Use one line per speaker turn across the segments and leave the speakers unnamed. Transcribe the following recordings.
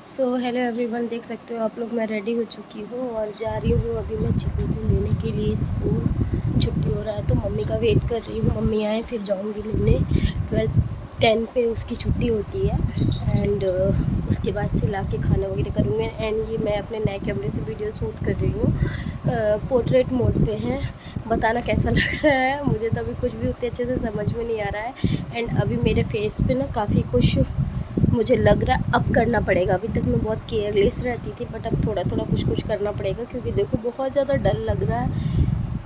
Hello everyone, देख सकते हो आप लोग, मैं रेडी हो चुकी हूँ और जा रही हूँ अभी मैं चिकू को लेने के लिए स्कूल। छुट्टी हो रहा है तो मम्मी का वेट कर रही हूँ, मम्मी आए फिर जाऊँगी लेने। 12:10 पे उसकी छुट्टी होती है एंड उसके बाद से ला के खाना वगैरह करूँगी। एंड ये मैं अपने नए कैमरे से वीडियो शूट कर रही हूँ, पोर्ट्रेट मोड पे है। बताना कैसा लग रहा है, मुझे तो अभी कुछ भी उतने अच्छे से समझ में नहीं आ रहा है। एंड अभी मेरे फेस पे ना काफ़ी कुछ मुझे लग रहा है अब करना पड़ेगा। अभी तक मैं बहुत केयरलेस रहती थी बट अब थोड़ा थोड़ा कुछ कुछ करना पड़ेगा, क्योंकि देखो बहुत ज़्यादा डल लग रहा है,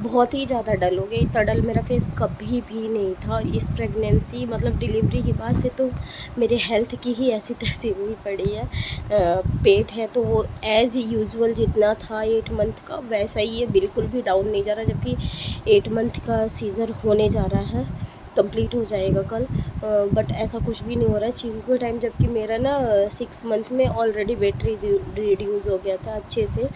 बहुत ही ज़्यादा डल हो गया। इतना डल मेरा फेस कभी भी नहीं था। इस प्रेगनेंसी मतलब डिलीवरी के बाद से तो मेरे हेल्थ की ही ऐसी तैसी हुई पड़ी है। पेट है तो वो एज़ यूजुअल जितना था 8 मंथ का वैसा ही है, बिल्कुल भी डाउन नहीं जा रहा। जबकि 8 मंथ का सीज़र होने जा रहा है, कंप्लीट हो जाएगा कल। बट ऐसा कुछ भी नहीं हो रहा है चीकू के टाइम, जबकि मेरा ना 6 मंथ में ऑलरेडी वेट रिड्यूज़ हो गया था अच्छे से।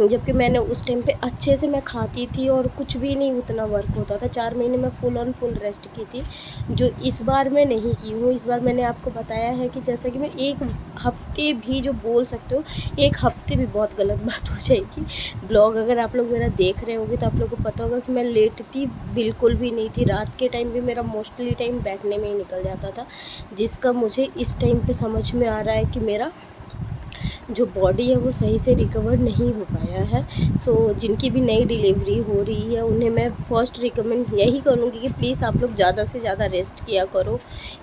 जबकि मैंने उस टाइम पे अच्छे से मैं खाती थी और कुछ भी नहीं उतना वर्क होता था। 4 महीने मैं फुल ऑन फुल रेस्ट की थी, जो इस बार मैं नहीं की हूँ। इस बार मैंने आपको बताया है कि जैसा कि मैं 1 हफ़्ते भी, जो बोल सकते हो 1 हफ़्ते भी बहुत गलत बात हो जाएगी। ब्लॉग अगर आप लोग मेरा देख रहे होंगे तो आप लोगों को पता होगा कि मैं लेटती बिल्कुल भी नहीं थी। रात के टाइम भी मेरा मोस्टली टाइम बैठने में ही निकल जाता था, जिसका मुझे इस टाइम पे समझ में आ रहा है कि मेरा जो बॉडी है वो सही से रिकवर नहीं हो पाया है। जिनकी भी नई डिलीवरी हो रही है उन्हें मैं फ़र्स्ट रिकमेंड यही करूँगी कि प्लीज़ आप लोग ज़्यादा से ज़्यादा रेस्ट किया करो,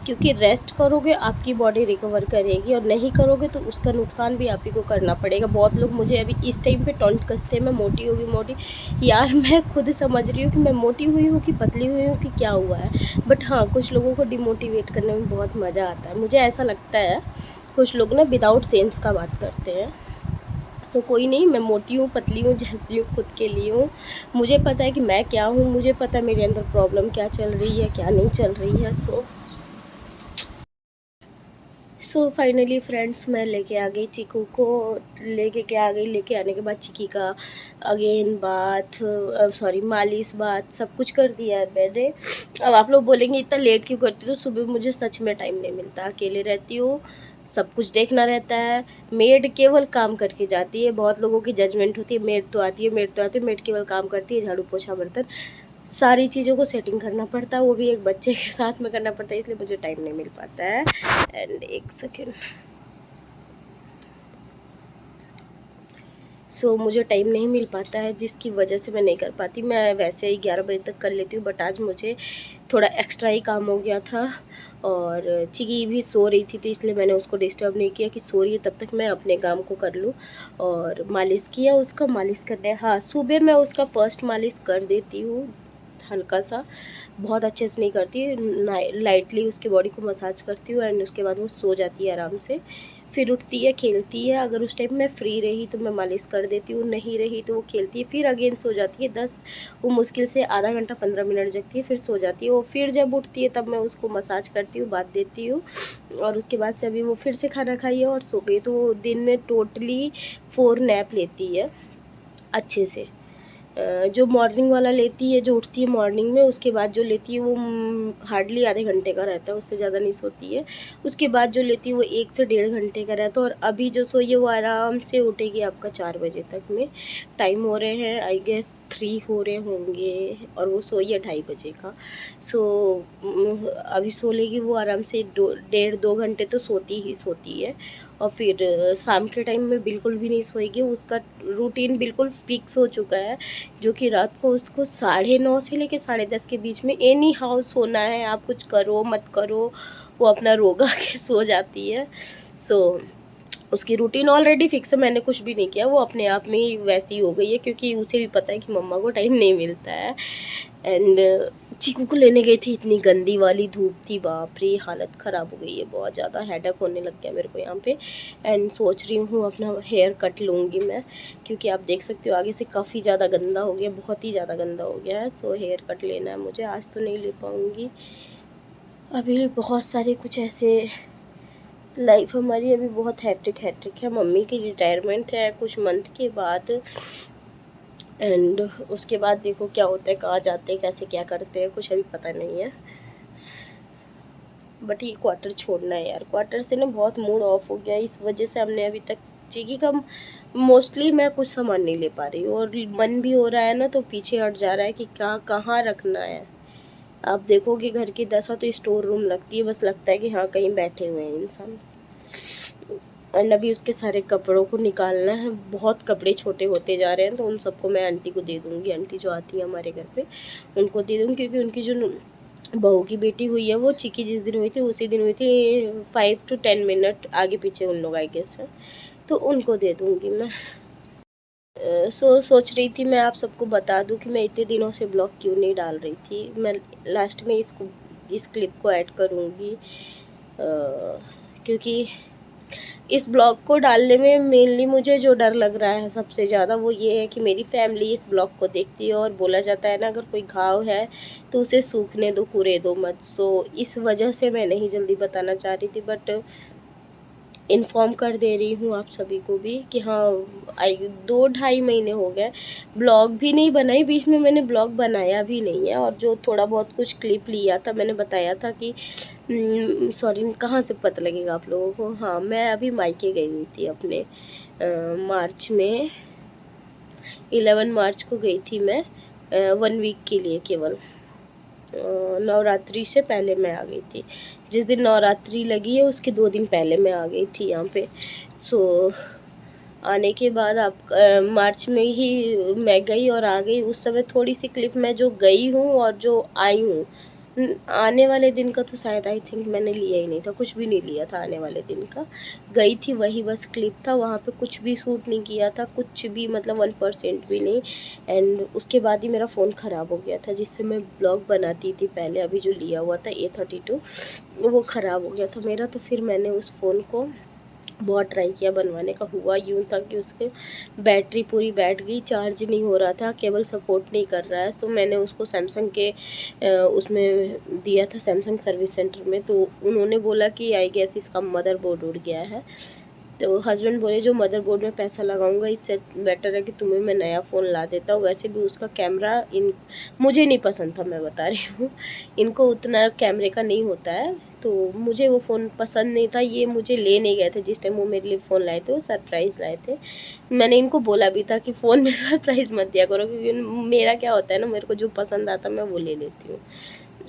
क्योंकि रेस्ट करोगे आपकी बॉडी रिकवर करेगी, और नहीं करोगे तो उसका नुकसान भी आप ही को करना पड़ेगा। बहुत लोग मुझे अभी इस टाइम पे टॉन्ट कसते हैं, मैं मोटी होगी मोटी। यार मैं खुद समझ रही हूँ कि मैं मोटी हुई हूँ कि पतली हुई हूँ कि क्या हुआ है, बट हाँ, कुछ लोगों को डिमोटिवेट करने में बहुत मज़ा आता है, मुझे ऐसा लगता है। कुछ लोग ना विदाउट सेंस का बात करते हैं। कोई नहीं, मैं मोटी हूँ पतली हूँ जैसी हूँ खुद के लिए हूँ। मुझे पता है कि मैं क्या हूँ, मुझे पता है मेरे अंदर प्रॉब्लम क्या चल रही है क्या नहीं चल रही है। फाइनली फ्रेंड्स, मैं लेके आ गई चीकू को। लेके आने के बाद चिकी का अगेन बाथ, सॉरी मालिश, बाथ सब कुछ कर दिया है मैंने। अब आप लोग बोलेंगे इतना लेट क्यों करती हो, तो सुबह मुझे सच में टाइम नहीं मिलता, अकेले रहती हूँ, सब कुछ देखना रहता है। मेड केवल काम करके जाती है, बहुत लोगों की जजमेंट होती है मेड तो आती है, मेड केवल काम करती है, झाड़ू पोछा बर्तन सारी चीज़ों को सेटिंग करना पड़ता है, वो भी एक बच्चे के साथ में करना पड़ता है, इसलिए मुझे टाइम नहीं मिल पाता है। एंड एक सेकेंड, मुझे टाइम नहीं मिल पाता है, जिसकी वजह से मैं नहीं कर पाती। मैं वैसे ही 11 बजे तक कर लेती हूँ, बट आज मुझे थोड़ा एक्स्ट्रा ही काम हो गया था और चिकी भी सो रही थी, तो इसलिए मैंने उसको डिस्टर्ब नहीं किया कि सो रही है तब तक मैं अपने काम को कर लूँ। और मालिश किया, उसका मालिश करने, हाँ सुबह मैं उसका फर्स्ट मालिश कर देती हूँ हल्का सा, बहुत अच्छे से नहीं करती, लाइटली उसकी बॉडी को मसाज करती हूँ एंड उसके बाद वो सो जाती है आराम से। फिर उठती है, खेलती है, अगर उस टाइम मैं फ्री रही तो मैं मालिश कर देती हूँ, नहीं रही तो वो खेलती है, फिर अगेन सो जाती है। वो मुश्किल से आधा घंटा 15 मिनट जगती है, फिर सो जाती है। वो फिर जब उठती है तब मैं उसको मसाज करती हूँ, बात देती हूँ, और उसके बाद से अभी वो फिर से खाना खाई है और सो गई। तो वो दिन में टोटली 4 नैप लेती है अच्छे से। जो मॉर्निंग वाला लेती है, जो उठती है मॉर्निंग में, उसके बाद जो लेती है वो हार्डली आधे घंटे का रहता है, उससे ज़्यादा नहीं सोती है। उसके बाद जो लेती है वो 1 से 1.5 घंटे का रहता है, और अभी जो सोई है वो आराम से उठेगी आपका 4 बजे तक में। टाइम हो रहे हैं आई गेस 3 हो रहे होंगे, और वो सोई है 2:30 बजे का। अभी सो लेगी वो आराम से, 1.5-2 घंटे तो सोती ही सोती है। और फिर शाम के टाइम में बिल्कुल भी नहीं सोएगी, उसका रूटीन बिल्कुल फिक्स हो चुका है, जो कि रात को उसको 9:30 से लेकर 10:30 के बीच में एनी हाउ सोना है, आप कुछ करो मत करो वो अपना रोगा के सो जाती है। सो उसकी रूटीन ऑलरेडी फिक्स है, मैंने कुछ भी नहीं किया, वो अपने आप में ही वैसी हो गई है, क्योंकि उसे भी पता है कि मम्मा को टाइम नहीं मिलता है। एंड चीकू को लेने गई थी, इतनी गंदी वाली धूप थी, बाप रे हालत ख़राब हो गई है, बहुत ज़्यादा हेडेक होने लग गया मेरे को यहाँ पे। एंड सोच रही हूँ अपना हेयर कट लूँगी मैं, क्योंकि आप देख सकते हो आगे से काफ़ी ज़्यादा गंदा हो गया, बहुत ही ज़्यादा गंदा हो गया है। हेयर कट लेना है मुझे, आज तो नहीं ले पाऊँगी, अभी बहुत सारे कुछ ऐसे, लाइफ हमारी अभी बहुत हैट्रिक है। मम्मी की रिटायरमेंट है कुछ मंथ के बाद, एंड उसके बाद देखो क्या होता है, कहाँ जाते हैं, कैसे क्या करते हैं, कुछ अभी पता नहीं है। बट ये क्वार्टर छोड़ना है यार। क्वार्टर से ना बहुत मूड ऑफ हो गया, इस वजह से हमने अभी तक चीकी का मोस्टली मैं कुछ सामान नहीं ले पा रही हूँ, और मन भी हो रहा है ना तो पीछे हट जा रहा है कि क्या कहाँ रखना है। आप देखोगे घर की दशा तो स्टोर रूम लगती है, बस लगता है कि हाँ कहीं बैठे हुए हैं इंसान। एंड अभी उसके सारे कपड़ों को निकालना है, बहुत कपड़े छोटे होते जा रहे हैं, तो उन सबको मैं आंटी को दे दूँगी। आंटी जो आती है हमारे घर पे उनको दे दूँगी, क्योंकि उनकी जो बहू की बेटी हुई है वो चिकी जिस दिन हुई थी उसी दिन हुई थी, 5 to 10 मिनट आगे पीछे उन लोग आई गेस है, तो उनको दे दूँगी मैं। सोच रही थी मैं आप सबको बता दूं कि मैं इतने दिनों से ब्लॉग क्यों नहीं डाल रही थी। मैं लास्ट में इस क्लिप को ऐड करूँगी, क्योंकि इस ब्लॉग को डालने में मेनली मुझे जो डर लग रहा है सबसे ज़्यादा वो ये है कि मेरी फैमिली इस ब्लॉग को देखती है, और बोला जाता है ना अगर कोई घाव है तो उसे सूखने दो, कुरे दो मत। सो इस वजह से मैं नहीं जल्दी बताना चाह रही थी, बट इन्फॉर्म कर दे रही हूँ आप सभी को भी कि हाँ 2-2.5 महीने हो गए ब्लॉग भी नहीं बनाई, बीच में मैंने ब्लॉग बनाया भी नहीं है। और जो थोड़ा बहुत कुछ क्लिप लिया था मैंने बताया था कि सॉरी कहाँ से पता लगेगा आप लोगों को, हाँ मैं अभी मायके गई हुई थी अपने मार्च में, 11 मार्च को गई थी मैं 1 वीक के लिए केवल। नवरात्रि से पहले मैं आ गई थी, जिस दिन नवरात्रि लगी है उसके 2 दिन पहले मैं आ गई थी यहाँ पे। सो आने के बाद आप मार्च में ही मैं गई और आ गई। उस समय थोड़ी सी क्लिप मैं जो गई हूँ और जो आई हूँ, आने वाले दिन का तो शायद आई थिंक मैंने लिया ही नहीं था, कुछ भी नहीं लिया था आने वाले दिन का। गई थी वही बस क्लिप था, वहाँ पे कुछ भी शूट नहीं किया था, कुछ भी मतलब 1% भी नहीं। एंड उसके बाद ही मेरा फ़ोन ख़राब हो गया था, जिससे मैं ब्लॉग बनाती थी पहले, अभी जो लिया हुआ था A32 वो ख़राब हो गया था मेरा। तो फिर मैंने उस फ़ोन को बहुत ट्राई किया बनवाने का, हुआ यूँ था कि उसके बैटरी पूरी बैठ गई, चार्ज नहीं हो रहा था, केबल सपोर्ट नहीं कर रहा है। सो मैंने उसको सैमसंग के उसमें दिया था, सैमसंग सर्विस सेंटर में। तो उन्होंने बोला कि आई गेस इसका मदरबोर्ड उड़ गया है। तो हस्बैंड बोले जो मदरबोर्ड में पैसा लगाऊंगा इससे बेटर है कि तुम्हें मैं नया फ़ोन ला देता हूँ। वैसे भी उसका कैमरा मुझे नहीं पसंद था, मैं बता रही हूँ, इनको उतना कैमरे का नहीं होता है, तो मुझे वो फ़ोन पसंद नहीं था। ये मुझे ले नहीं गए थे जिस टाइम वो मेरे लिए फ़ोन लाए थे, वो सरप्राइज़ लाए थे। मैंने इनको बोला भी था कि फ़ोन में सरप्राइज़ मत दिया करो, क्योंकि मेरा क्या होता है ना, मेरे को जो पसंद आता मैं वो ले लेती हूँ।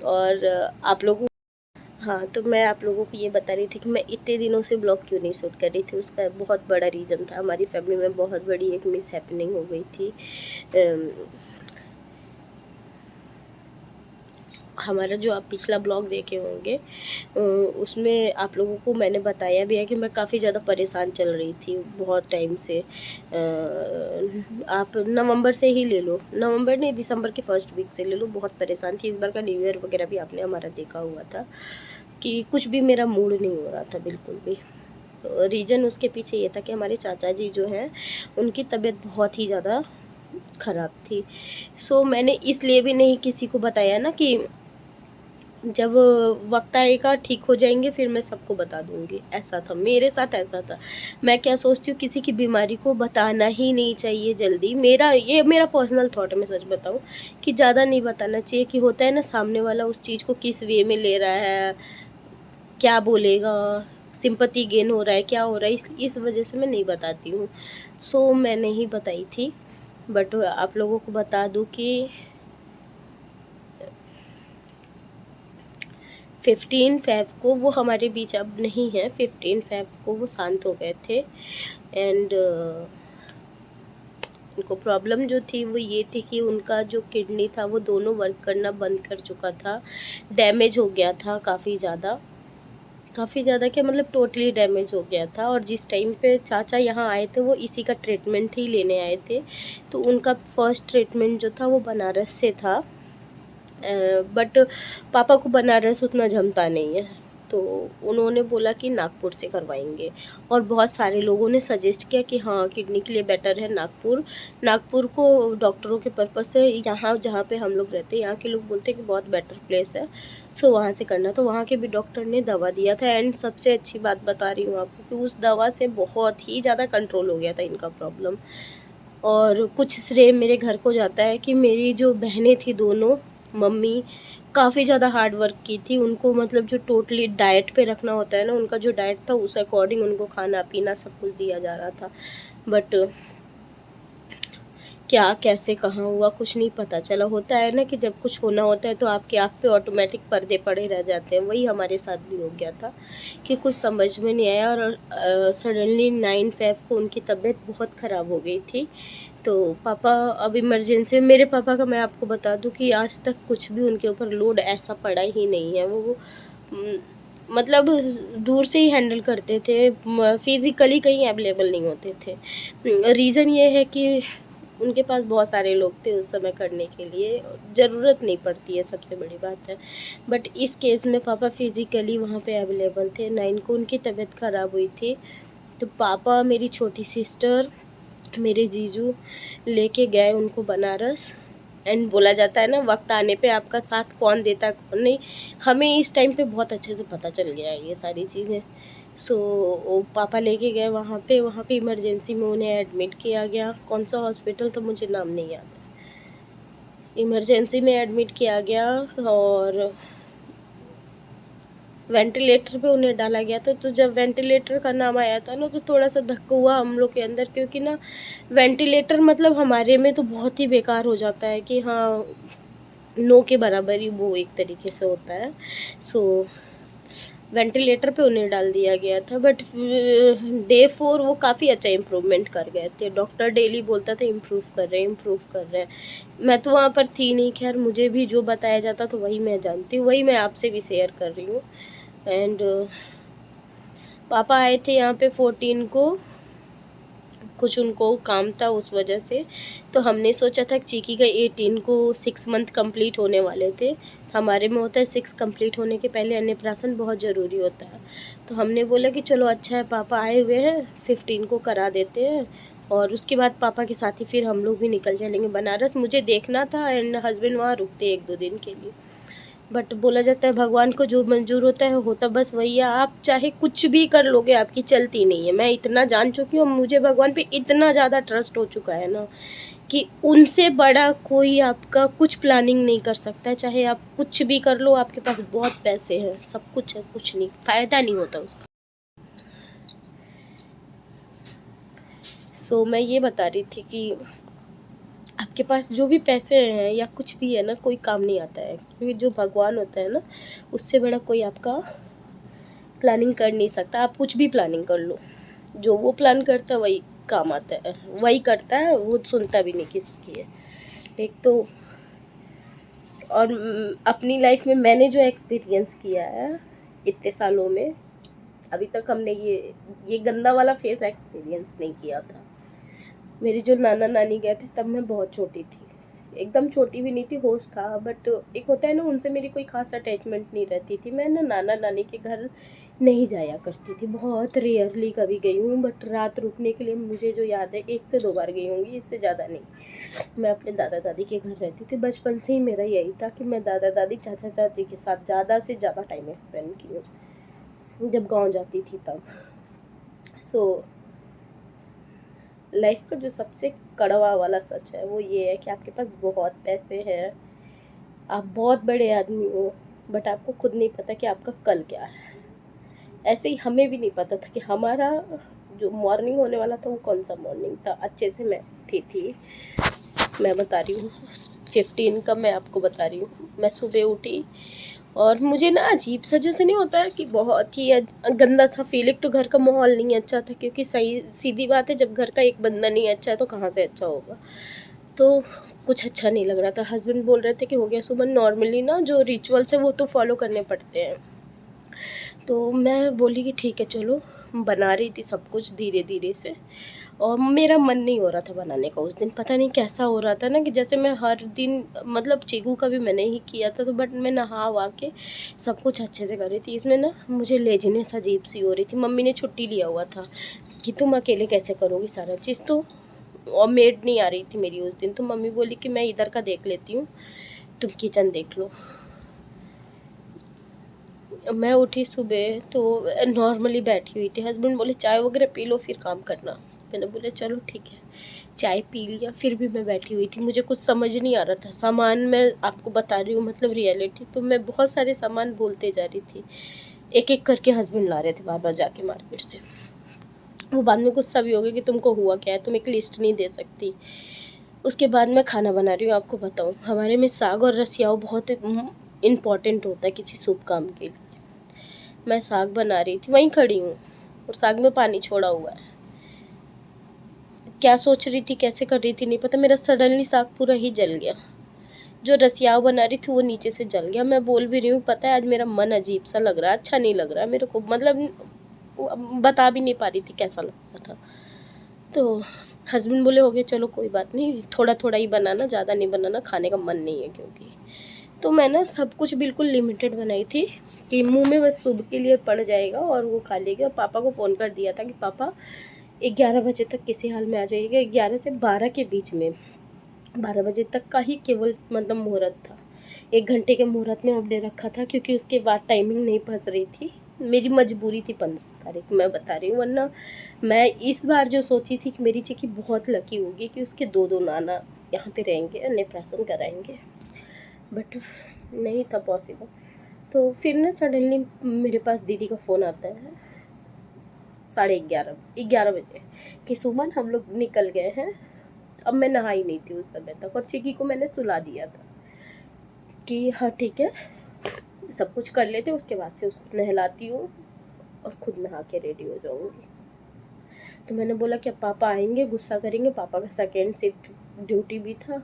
और आप लोगों हाँ, तो मैं आप लोगों को ये बता रही थी कि मैं इतने दिनों से ब्लॉग क्यों नहीं शूट कर रही थी। उसका बहुत बड़ा रीज़न था, हमारी फैमिली में बहुत बड़ी एक मिस हैपनिंग हो गई थी। हमारा जो आप पिछला ब्लॉग देखे होंगे उसमें आप लोगों को मैंने बताया भी है कि मैं काफ़ी ज़्यादा परेशान चल रही थी बहुत टाइम से। आप नवंबर से ही ले लो, नवंबर नहीं दिसंबर के फर्स्ट वीक से ले लो, बहुत परेशान थी। इस बार का न्यू ईयर वगैरह भी आपने हमारा देखा हुआ था कि कुछ भी मेरा मूड नहीं हो रहा था बिल्कुल भी। तो रीज़न उसके पीछे ये था कि हमारे चाचा जी जो हैं उनकी तबीयत बहुत ही ज़्यादा ख़राब थी। सो मैंने इसलिए भी नहीं किसी को बताया ना कि जब वक्त आएगा ठीक हो जाएंगे फिर मैं सबको बता दूंगी। ऐसा था मेरे साथ, ऐसा था। मैं क्या सोचती हूँ, किसी की बीमारी को बताना ही नहीं चाहिए जल्दी। ये मेरा पर्सनल थॉट है, मैं सच बताऊँ कि ज़्यादा नहीं बताना चाहिए। कि होता है ना सामने वाला उस चीज़ को किस वे में ले रहा है, क्या बोलेगा, सिंपैथी गेन हो रहा है, क्या हो रहा है, इस वजह से मैं नहीं बताती हूँ। सो मैं नहीं बताई थी, बट आप लोगों को बता दूँ कि 15 फ़ेब को वो हमारे बीच अब नहीं है। 15 फ़ेब को वो शांत हो गए थे। एंड उनको प्रॉब्लम जो थी वो ये थी कि उनका जो किडनी था वो दोनों वर्क करना बंद कर चुका था, डैमेज हो गया था काफ़ी ज़्यादा क्या मतलब टोटली डैमेज हो गया था। और जिस टाइम पे चाचा यहाँ आए थे वो इसी का ट्रीटमेंट ही लेने आए थे। तो उनका फर्स्ट ट्रीटमेंट जो था वो बनारस से था, बट पापा को बनारस उतना जमता नहीं है, तो उन्होंने बोला कि नागपुर से करवाएंगे। और बहुत सारे लोगों ने सजेस्ट किया कि हाँ किडनी के लिए बेटर है नागपुर को डॉक्टरों के पर्पज़ से, यहाँ जहाँ पे हम लोग रहते हैं यहाँ के लोग बोलते हैं कि बहुत बेटर प्लेस है, सो वहाँ से करना। तो वहाँ के भी डॉक्टर ने दवा दिया था। एंड सबसे अच्छी बात बता रही हूँ आपको कि उस दवा से बहुत ही ज़्यादा कंट्रोल हो गया था इनका प्रॉब्लम। और कुछ श्रेय मेरे घर को जाता है कि मेरी जो बहनें थी दोनों, मम्मी काफ़ी ज़्यादा हार्ड वर्क की थी। उनको मतलब जो टोटली डाइट पे रखना होता है ना, उनका जो डाइट था उस अकॉर्डिंग उनको खाना पीना सब कुछ दिया जा रहा था। बट क्या कैसे कहाँ हुआ कुछ नहीं पता चला। होता है ना कि जब कुछ होना होता है तो आपके आप पे ऑटोमेटिक पर्दे पड़े रह जाते हैं। वही हमारे साथ भी हो गया था कि कुछ समझ में नहीं आया और सडनली 9 फ़ेब को उनकी तबीयत बहुत ख़राब हो गई थी। तो पापा अब इमरजेंसी, मेरे पापा का मैं आपको बता दूं कि आज तक कुछ भी उनके ऊपर लोड ऐसा पड़ा ही नहीं है। वो म, मतलब दूर से ही हैंडल करते थे, फिज़िकली कहीं अवेलेबल नहीं होते थे। रीज़न ये है कि उनके पास बहुत सारे लोग थे उस समय करने के लिए, ज़रूरत नहीं पड़ती है, सबसे बड़ी बात है। बट इस केस में पापा फिज़िकली वहाँ पे अवेलेबल थे। 9 को उनकी तबीयत ख़राब हुई थी, तो पापा, मेरी छोटी सिस्टर, मेरे जीजू लेके गए उनको बनारस। एंड बोला जाता है ना, वक्त आने पे आपका साथ कौन देता है कौन नहीं, हमें इस टाइम पे बहुत अच्छे से पता चल गया है ये सारी चीज़ें। सो पापा लेके गए वहाँ पे इमरजेंसी में उन्हें एडमिट किया गया। कौन सा हॉस्पिटल तो मुझे नाम नहीं याद है। इमरजेंसी में एडमिट किया गया और वेंटिलेटर पे उन्हें डाला गया था। तो जब वेंटिलेटर का नाम आया था ना, तो थोड़ा सा धक्का हुआ हम लोग के अंदर, क्योंकि ना वेंटिलेटर मतलब हमारे में तो बहुत ही बेकार हो जाता है कि हाँ, नो के बराबर ही वो एक तरीके से होता है। सो वेंटिलेटर पे उन्हें डाल दिया गया था। बट डे 4 वो काफ़ी अच्छा इम्प्रूवमेंट कर गए थे। डॉक्टर डेली बोलता था इम्प्रूव कर रहे हैं, इम्प्रूव कर रहे हैं। मैं तो वहाँ पर थी नहीं, खैर मुझे भी जो बताया जाता तो वही मैं जानती हूँ, वही मैं आपसे भी शेयर कर रही हूँ। एंड पापा आए थे यहाँ पे 14 को, कुछ उनको काम था उस वजह से। तो हमने सोचा था चीकी का 18 को 6 मंथ कंप्लीट होने वाले थे। हमारे में होता है 6 कंप्लीट होने के पहले अन्नप्राशन बहुत ज़रूरी होता है। तो हमने बोला कि चलो अच्छा है पापा आए हुए हैं, 15 को करा देते हैं और उसके बाद पापा के साथ ही फिर हम लोग भी निकल चलेंगे बनारस। मुझे देखना था एंड हस्बैंड वहाँ रुकते 1-2 दिन के लिए। बट बोला जाता है भगवान को जो मंजूर होता है होता बस वही है। आप चाहे कुछ भी कर लोगे, आपकी चलती नहीं है। मैं इतना जान चुकी हूँ, मुझे भगवान पे इतना ज़्यादा ट्रस्ट हो चुका है ना कि उनसे बड़ा कोई आपका कुछ प्लानिंग नहीं कर सकता है। चाहे आप कुछ भी कर लो, आपके पास बहुत पैसे हैं, सब कुछ है, कुछ नहीं फ़ायदा नहीं होता उसका। सो मैं ये बता रही थी कि आपके पास जो भी पैसे हैं या कुछ भी है ना, कोई काम नहीं आता है, क्योंकि जो भगवान होता है ना, उससे बड़ा कोई आपका प्लानिंग कर नहीं सकता। आप कुछ भी प्लानिंग कर लो, जो वो प्लान करता है वही काम आता है, वही करता है, वो सुनता भी नहीं किसी की है। एक तो और अपनी लाइफ में मैंने जो एक्सपीरियंस किया है इतने सालों में, अभी तक हमने ये गंदा वाला फेस एक्सपीरियंस नहीं किया था। मेरी जो नाना नानी गए थे तब मैं बहुत छोटी थी, एकदम छोटी भी नहीं थी, होश था। बट एक होता है ना, उनसे मेरी कोई खास अटैचमेंट नहीं रहती थी। मैं ना नाना नानी के घर नहीं जाया करती थी, बहुत रेयरली कभी गई हूँ। बट रात रुकने के लिए मुझे जो याद है 1 से 2 बार गई होंगी, इससे ज़्यादा नहीं। मैं अपने दादा दादी के घर रहती थी। बचपन से ही मेरा यही था कि मैं दादा दादी चाचा चाची के साथ ज़्यादा से ज़्यादा टाइम स्पेंड की हूँ जब गाँव जाती थी तब। सो लाइफ का जो सबसे कड़वा वाला सच है वो ये है कि आपके पास बहुत पैसे हैं, आप बहुत बड़े आदमी हो, बट आपको खुद नहीं पता कि आपका कल क्या है। ऐसे ही हमें भी नहीं पता था कि हमारा जो मॉर्निंग होने वाला था वो कौन सा मॉर्निंग था। अच्छे से मैं उठी थी, मैं बता रही हूँ 15 का मैं आपको बता रही हूँ। मैं सुबह उठी और मुझे ना अजीब सा जैसे नहीं होता है कि बहुत ही गंदा सा फील। एक तो घर का माहौल नहीं अच्छा था, क्योंकि सही सीधी बात है, जब घर का एक बंदा नहीं अच्छा है तो कहाँ से अच्छा होगा। तो कुछ अच्छा नहीं लग रहा था। हस्बैंड बोल रहे थे कि हो गया सुबह, नॉर्मली ना जो रिचुअल्स है वो तो फॉलो करने पड़ते हैं। तो मैं बोली कि ठीक है चलो, बना रही थी सब कुछ धीरे धीरे से, और मेरा मन नहीं हो रहा था बनाने का उस दिन। पता नहीं कैसा हो रहा था ना कि जैसे मैं हर दिन, मतलब चीकू का भी मैंने ही किया था, तो बट मैं नहा वहा के सब कुछ अच्छे से कर रही थी। इसमें ना मुझे लेजीनेस अजीब सी हो रही थी। मम्मी ने छुट्टी लिया हुआ था कि तुम अकेले कैसे करोगी सारा चीज़, तो और मेड नहीं आ रही थी मेरी उस दिन। तो मम्मी बोली कि मैं इधर का देख लेती हूँ, तुम किचन देख लो। मैं उठी सुबह तो नॉर्मली बैठी हुई थी। हस्बैंड बोले चाय वगैरह पी लो फिर काम करना। मैंने बोले चलो ठीक है। चाय पी लिया, फिर भी मैं बैठी हुई थी। मुझे कुछ समझ नहीं आ रहा था। सामान मैं आपको बता रही हूँ, मतलब रियलिटी, तो मैं बहुत सारे सामान बोलते जा रही थी। एक एक करके हस्बैंड ला रहे थे बार बार जाके मार्केट से। वो बाद में गुस्सा भी हो गया कि तुमको हुआ क्या है, तुम एक लिस्ट नहीं दे सकती। उसके बाद मैं खाना बना रही हूँ। आपको बताऊँ, हमारे में साग और रसियाव बहुत इम्पॉर्टेंट होता है किसी शुभ काम के लिए। मैं साग बना रही थी, वहीं खड़ी हूँ और साग में पानी छोड़ा हुआ है। क्या सोच रही थी, कैसे कर रही थी नहीं पता, मेरा सडनली साग पूरा ही जल गया। जो रसियाव बना रही थी वो नीचे से जल गया। मैं बोल भी रही हूँ, पता है आज मेरा मन अजीब सा लग रहा है, अच्छा नहीं लग रहा है मेरे को, मतलब बता भी नहीं पा रही थी कैसा लग रहा था। तो हस्बैंड बोले हो गया, चलो कोई बात नहीं, थोड़ा थोड़ा ही बनाना, ज़्यादा नहीं बनाना, खाने का मन नहीं है क्योंकि। तो मैं ना सब कुछ बिल्कुल लिमिटेड बनाई थी कि मुंह में बस सुबह के लिए पड़ जाएगा और वो खा लेगी। और पापा को फ़ोन कर दिया था कि पापा 11 बजे तक किसी हाल में आ जाइएगा। 11 से 12 के बीच में, 12 बजे तक का ही केवल मतलब मुहूर्त था। 1 घंटे के मुहूर्त में हमने रखा था क्योंकि उसके बाद टाइमिंग नहीं फंस रही थी। मेरी मजबूरी थी 15 तारीख, मैं बता रही हूँ। वरना मैं इस बार जो सोची थी कि मेरी चिक्की बहुत लकी होगी कि उसके दो नाना यहाँ पे रहेंगे, अन्नप्राशन कराएंगे, बट नहीं था पॉसिबल। तो फिर ना सडनली मेरे पास दीदी का फ़ोन आता है 11:30 बजे कि सुमन हम लोग निकल गए हैं। अब मैं नहाई नहीं थी उस समय तक और चिक्की को मैंने सुला दिया था कि हाँ ठीक है, सब कुछ कर लेते, उसके बाद से उसको नहलाती हूँ और खुद नहा के रेडी हो जाऊँगी। तो मैंने बोला कि अब पापा आएंगे, गुस्सा करेंगे। पापा का सेकेंड शिफ्ट ड्यूटी भी था।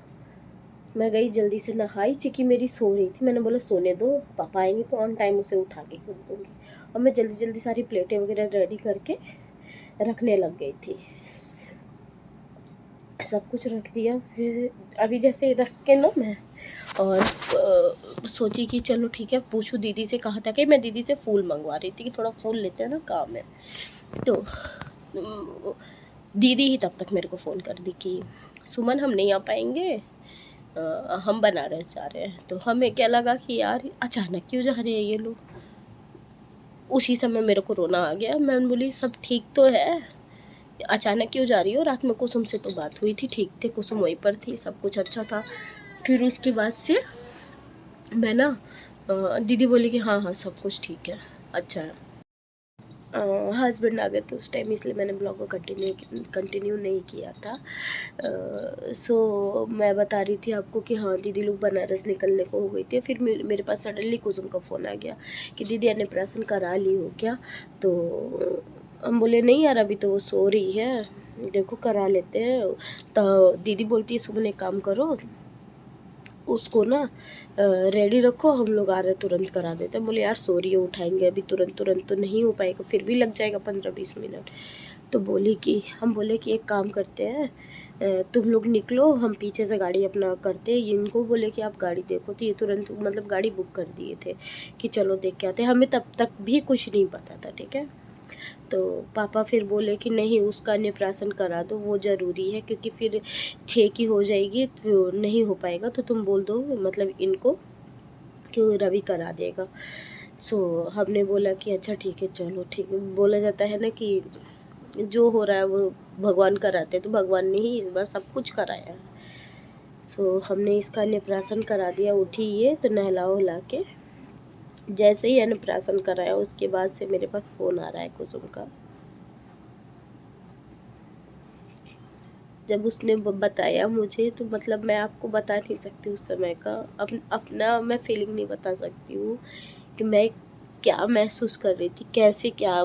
मैं गई, जल्दी से नहाई। चिक्की मेरी सो रही थी, मैंने बोला सोने दो, पापा आएंगे तो ऑन टाइम उसे उठा के खुद दूँगी। और मैं जल्दी जल्दी सारी प्लेटें वगैरह रेडी करके रखने लग गई थी। सब कुछ रख दिया। फिर अभी जैसे रख के ना मैं और सोची कि चलो ठीक है, पूछूँ दीदी से। कहा था कि मैं दीदी से फूल मंगवा रही थी कि थोड़ा फूल लेते हैं ना, काम है। तो दीदी ही तब तक मेरे को फ़ोन कर दी कि सुमन हम नहीं आ पाएंगे, हम बनारस जा रहे हैं। तो हमें क्या लगा कि यार अचानक क्यों जा रहे हैं ये लोग। उसी समय मेरे को रोना आ गया। मैं बोली सब ठीक तो है, अचानक क्यों जा रही हो। रात में कुसुम से तो बात हुई थी, ठीक थे, कुसुम वहीं पर थी, सब कुछ अच्छा था। फिर उसके बाद से मैं ना दीदी बोली कि हाँ हाँ सब कुछ ठीक है, अच्छा है। हस्बैंड आ गए तो उस टाइम, इसलिए मैंने ब्लॉग को कंटिन्यू नहीं किया था। सो मैं बता रही थी आपको कि हाँ दीदी लोग बनारस निकलने को हो गई थी। फिर मेरे पास सडनली कुसुम का फ़ोन आ गया कि दीदी अन्नप्राशन करा ली हो क्या। तो हम बोले नहीं यार, अभी तो वो सो रही है, देखो करा लेते हैं। तो दीदी बोलती है सुमन एक काम करो, उसको ना रेडी रखो, हम लोग आ रहे तुरंत करा देते हैं। बोले यार सॉरी है, उठाएंगे अभी तुरंत तो नहीं हो पाएगा, फिर भी लग जाएगा 15-20 मिनट। तो हम बोले कि एक काम करते हैं, तुम लोग निकलो, हम पीछे से गाड़ी अपना करते हैं। इनको बोले कि आप गाड़ी देखो, तो ये तुरंत मतलब गाड़ी बुक कर दिए थे कि चलो देख के आते हैं। हमें तब तक भी कुछ नहीं पता था, ठीक है। तो पापा फिर बोले कि नहीं उसका अन्नप्राशन करा दो, वो ज़रूरी है, क्योंकि फिर 6 की हो जाएगी तो नहीं हो पाएगा, तो तुम बोल दो मतलब इनको कि रवि करा देगा। सो हमने बोला कि अच्छा ठीक है, चलो ठीक है। बोला जाता है ना कि जो हो रहा है वो भगवान कराते हैं, तो भगवान ने ही इस बार सब कुछ कराया है। सो हमने इसका अन्नप्राशन करा दिया। उठी ये तो नहला उहला के जैसे ही अन्नप्राशन कराया, उसके बाद से मेरे पास फ़ोन आ रहा है कुसुम का। जब उसने बताया मुझे, तो मतलब मैं आपको बता नहीं सकती उस समय का अपना मैं फीलिंग नहीं बता सकती हूँ कि मैं क्या महसूस कर रही थी, कैसे क्या।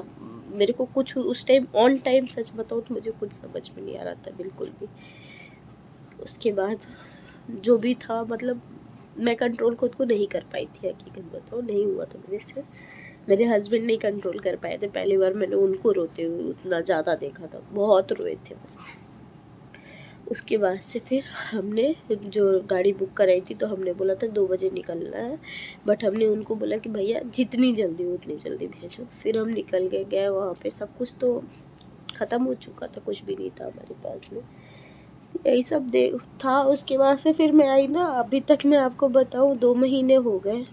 मेरे को कुछ उस टाइम ऑन टाइम सच बताऊँ तो मुझे कुछ समझ में नहीं आ रहा था बिल्कुल भी। उसके बाद जो भी था, मतलब मैं कंट्रोल खुद को नहीं कर पाई थी, हकीकत बताओ नहीं हुआ था मेरे से। मेरे हस्बैंड नहीं कंट्रोल कर पाए थे। पहली बार मैंने उनको रोते हुए उतना ज़्यादा देखा था, बहुत रोए थे। उसके बाद से फिर हमने जो गाड़ी बुक कराई थी, तो हमने बोला था 2 बजे निकलना है, बट हमने उनको बोला कि भैया जितनी जल्दी हो उतनी जल्दी भेजो। फिर हम निकल गए वहाँ पे सब कुछ तो ख़त्म हो चुका था, कुछ भी नहीं था हमारे पास में। यही सब था। उसके बाद से फिर मैं आई ना, अभी तक मैं आपको बताऊँ 2 महीने हो गए,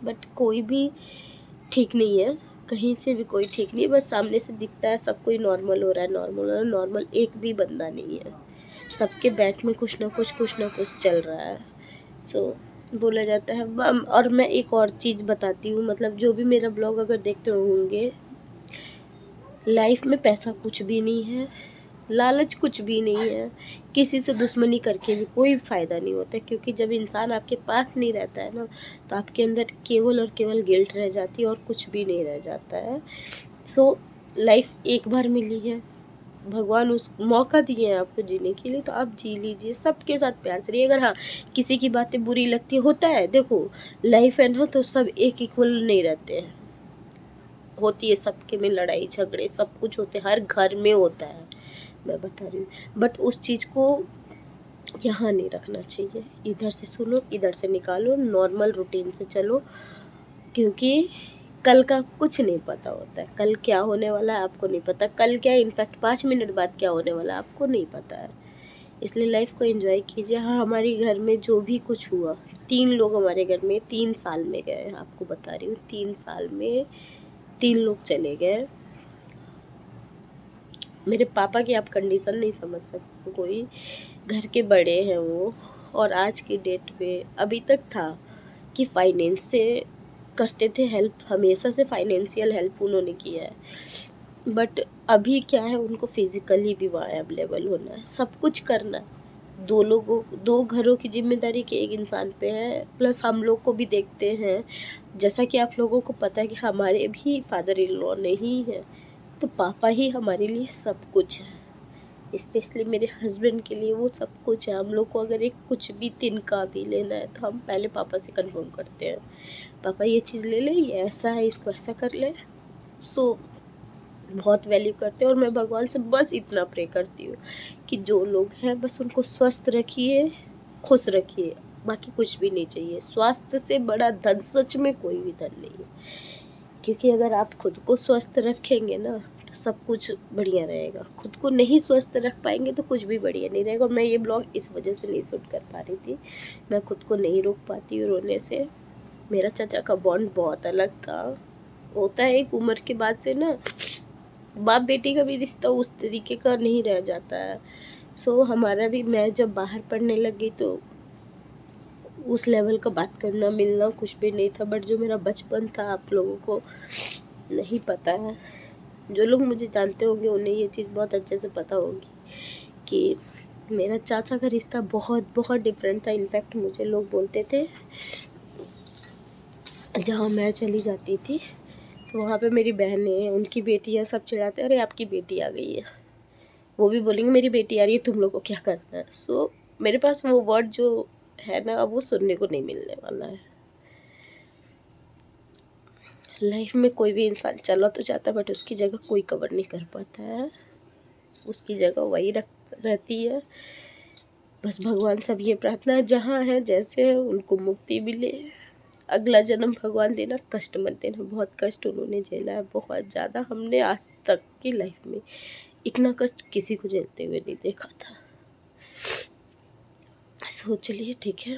बट कोई भी ठीक नहीं है, कहीं से भी कोई ठीक नहीं है। बस सामने से दिखता है सब कोई नॉर्मल हो रहा है, नॉर्मल एक भी बंदा नहीं है। सबके बैक में कुछ ना कुछ चल रहा है। सो बोला जाता है और मैं एक और चीज़ बताती हूँ, मतलब जो भी मेरा ब्लॉग अगर देखते होंगे, लाइफ में पैसा कुछ भी नहीं है, लालच कुछ भी नहीं है, किसी से दुश्मनी करके भी कोई फ़ायदा नहीं होता, क्योंकि जब इंसान आपके पास नहीं रहता है ना, तो आपके अंदर केवल और केवल गिल्ट रह जाती है और कुछ भी नहीं रह जाता है। सो लाइफ एक बार मिली है, भगवान उस मौका दिए हैं आपको जीने के लिए, तो आप जी लीजिए, सबके साथ प्यार से रहिए। अगर हाँ किसी की बातें बुरी लगती होता है, देखो लाइफ है ना, तो सब एक इक्वल नहीं रहते हैं, होती है सबके में लड़ाई झगड़े सब कुछ होते हैं, हर घर में होता है, मैं बता रही हूँ। बट उस चीज़ को यहाँ नहीं रखना चाहिए, इधर से सुनो इधर से निकालो, नॉर्मल रूटीन से चलो, क्योंकि कल का कुछ नहीं पता होता है, कल क्या होने वाला है आपको नहीं पता, कल क्या इनफैक्ट 5 मिनट बाद क्या होने वाला है आपको नहीं पता है। इसलिए लाइफ को एंजॉय कीजिए। हाँ, हमारे घर में जो भी कुछ हुआ, 3 लोग हमारे घर में 3 साल में गए, आपको बता रही हूँ 3 साल में 3 लोग चले गए। मेरे पापा की आप कंडीशन नहीं समझ सकते, कोई घर के बड़े हैं वो, और आज की डेट में अभी तक था कि फाइनेंस से करते थे हेल्प, हमेशा से फाइनेंशियल हेल्प उन्होंने किया है। बट अभी क्या है, उनको फिज़िकली भी वहाँ अवेलेबल होना है, सब कुछ करना है। 2 घरों की जिम्मेदारी कि एक इंसान पे है, प्लस हम लोग को भी देखते हैं। जैसा कि आप लोगों को पता है कि हमारे भी फादर इन लॉ नहीं है, तो पापा ही हमारे लिए सब कुछ है, स्पेशली मेरे हस्बैंड के लिए वो सब कुछ है। हम लोग को अगर एक कुछ भी तिनका भी लेना है, तो हम पहले पापा से कंफर्म करते हैं, पापा ये चीज़ ले ले, ये ऐसा है, इसको ऐसा कर ले। सो बहुत वैल्यू करते हैं, और मैं भगवान से बस इतना प्रे करती हूँ कि जो लोग हैं बस उनको स्वस्थ रखिए, खुश रखिए, बाकी कुछ भी नहीं चाहिए। स्वास्थ्य से बड़ा धन सच में कोई भी धन नहीं है, क्योंकि अगर आप खुद को स्वस्थ रखेंगे ना, तो सब कुछ बढ़िया रहेगा। खुद को नहीं स्वस्थ रख पाएंगे तो कुछ भी बढ़िया नहीं रहेगा। और मैं ये ब्लॉग इस वजह से नहीं शूट कर पा रही थी, मैं खुद को नहीं रोक पाती हूँ रोने से। मेरा चाचा का बॉन्ड बहुत अलग था, होता है एक उम्र के बाद से ना, बाप बेटी का भी रिश्ता उस तरीके का नहीं रह जाता है। सो हमारा भी, मैं जब बाहर पढ़ने लगी तो उस लेवल का बात करना मिलना कुछ भी नहीं था। बट जो मेरा बचपन था, आप लोगों को नहीं पता है, जो लोग मुझे जानते होंगे उन्हें ये चीज़ बहुत अच्छे से पता होगी कि मेरा चाचा का रिश्ता बहुत बहुत डिफरेंट था। इनफैक्ट मुझे लोग बोलते थे, जहाँ मैं चली जाती थी तो वहाँ पे मेरी बहनें, उनकी बेटियाँ सब चिढ़ाते, अरे आपकी बेटी आ गई है, वो भी बोलेंगे मेरी बेटी आ रही है, तुम लोग को क्या करना है। सो मेरे पास वो वर्ड जो है ना, अब वो सुनने को नहीं मिलने वाला है। लाइफ में कोई भी इंसान चला तो जाता है, बट उसकी जगह कोई कवर नहीं कर पाता है, उसकी जगह वही रहती है। बस भगवान सब ये प्रार्थना है, जहाँ है जैसे है उनको मुक्ति मिले, अगला जन्म भगवान देना, कष्ट मत देना। बहुत कष्ट उन्होंने झेला है, बहुत ज़्यादा। हमने आज तक की लाइफ में इतना कष्ट किसी को झेलते हुए नहीं देखा था। सोच लिए, ठीक है।